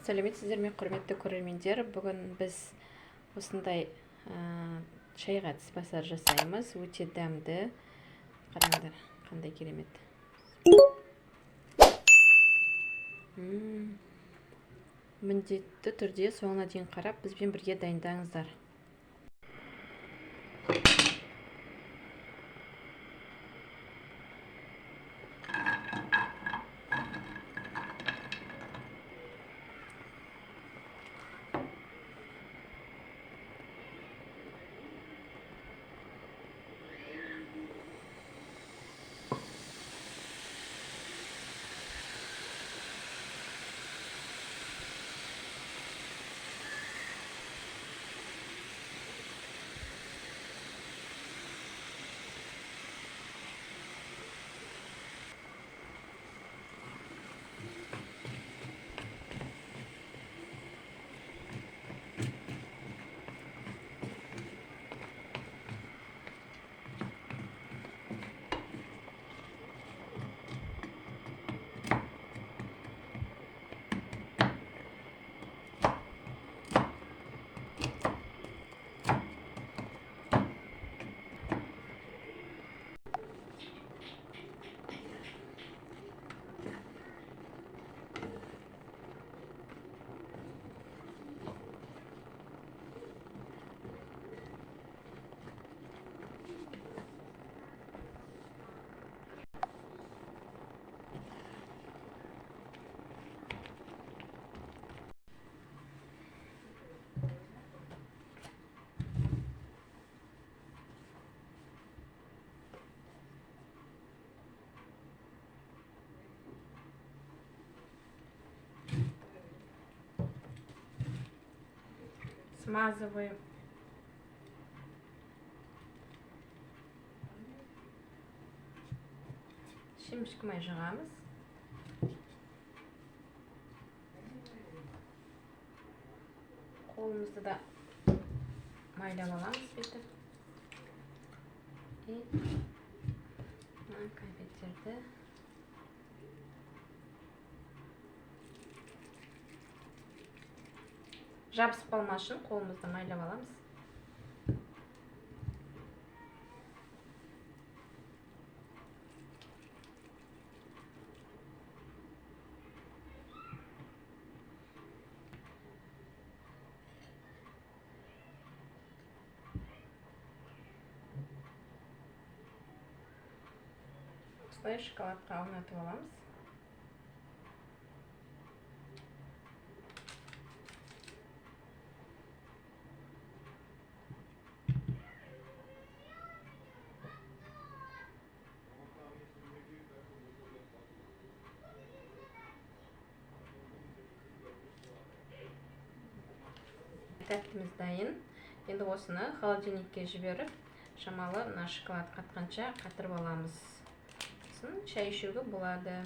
Сәлеметсіздер ме, құрметті көрермендер. Бүгін біз осындай шайға тісбасар жасаймыз. Өте дәмді. Қараңдар, қандай керемет. Міндетті түрде соңына дейін қарап, бізбен бірге дайындаңыздар. Смазываем. Шемішкі май жағамыз. Қолымызды да майлап аламыз бүйтіп. И конфеттерді жабысып қалмас үшін қолымызды майлап аламыз. Осылай шоколадқа аунатып аламыз. Тәттіміз дайын. Енді осыны холодильникке жіберіп, шамалы шоколад қатқанша қатырып аламыз. Шай ішуге болады.